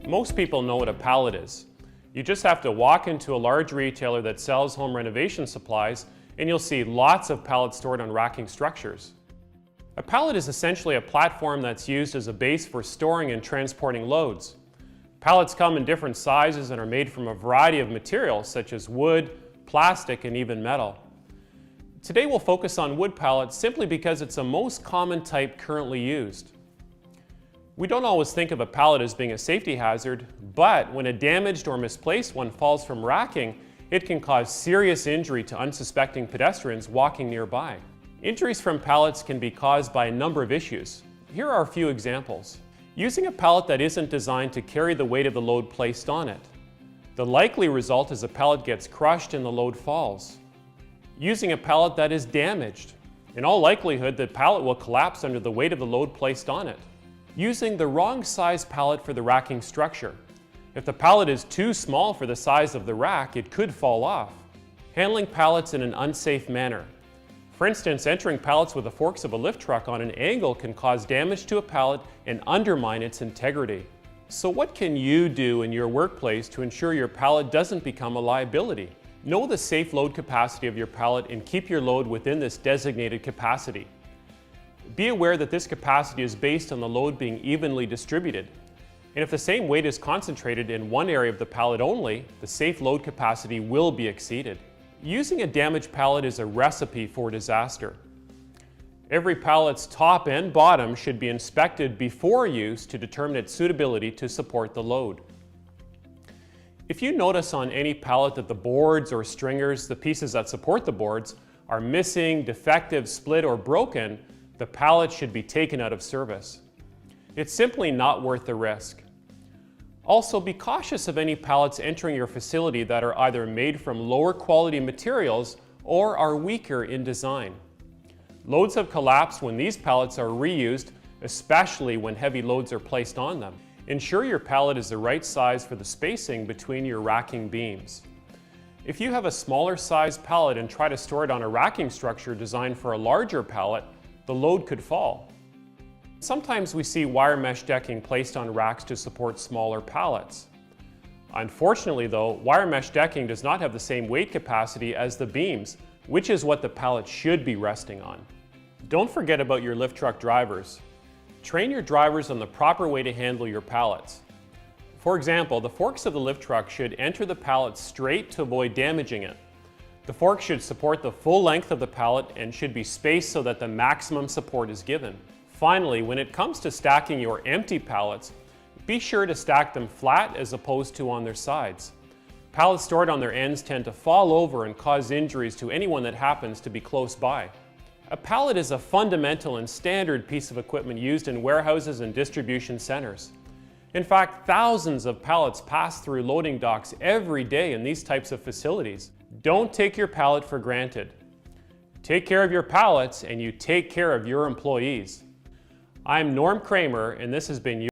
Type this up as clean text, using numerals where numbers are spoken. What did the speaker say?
Most people know what a pallet is. You just have to walk into a large retailer that sells home renovation supplies and you'll see lots of pallets stored on racking structures. A pallet is essentially a platform that's used as a base for storing and transporting loads. Pallets come in different sizes and are made from a variety of materials such as wood, plastic, and even metal. Today we'll focus on wood pallets simply because it's the most common type currently used. We don't always think of a pallet as being a safety hazard, but when a damaged or misplaced one falls from racking, it can cause serious injury to unsuspecting pedestrians walking nearby. Injuries from pallets can be caused by a number of issues. Here are a few examples. Using a pallet that isn't designed to carry the weight of the load placed on it. The likely result is a pallet gets crushed and the load falls. Using a pallet that is damaged. In all likelihood, the pallet will collapse under the weight of the load placed on it. Using the wrong size pallet for the racking structure. If the pallet is too small for the size of the rack, it could fall off. Handling pallets in an unsafe manner. For instance, entering pallets with the forks of a lift truck on an angle can cause damage to a pallet and undermine its integrity. So what can you do in your workplace to ensure your pallet doesn't become a liability? Know the safe load capacity of your pallet and keep your load within this designated capacity. Be aware that this capacity is based on the load being evenly distributed. And if the same weight is concentrated in one area of the pallet only, the safe load capacity will be exceeded. Using a damaged pallet is a recipe for disaster. Every pallet's top and bottom should be inspected before use to determine its suitability to support the load. If you notice on any pallet that the boards or stringers, the pieces that support the boards, are missing, defective, split, or broken, the pallet should be taken out of service. It's simply not worth the risk. Also, be cautious of any pallets entering your facility that are either made from lower quality materials or are weaker in design. Loads have collapsed when these pallets are reused, especially when heavy loads are placed on them. Ensure your pallet is the right size for the spacing between your racking beams. If you have a smaller size pallet and try to store it on a racking structure designed for a larger pallet, the load could fall. Sometimes we see wire mesh decking placed on racks to support smaller pallets. Unfortunately though, wire mesh decking does not have the same weight capacity as the beams, which is what the pallet should be resting on. Don't forget about your lift truck drivers. Train your drivers on the proper way to handle your pallets. For example, the forks of the lift truck should enter the pallet straight to avoid damaging it. The fork should support the full length of the pallet and should be spaced so that the maximum support is given. Finally, when it comes to stacking your empty pallets, be sure to stack them flat as opposed to on their sides. Pallets stored on their ends tend to fall over and cause injuries to anyone that happens to be close by. A pallet is a fundamental and standard piece of equipment used in warehouses and distribution centers. In fact, thousands of pallets pass through loading docks every day in these types of facilities. Don't take your pallet for granted. Take care of your pallets and you take care of your employees. I'm Norm Kramer and this has been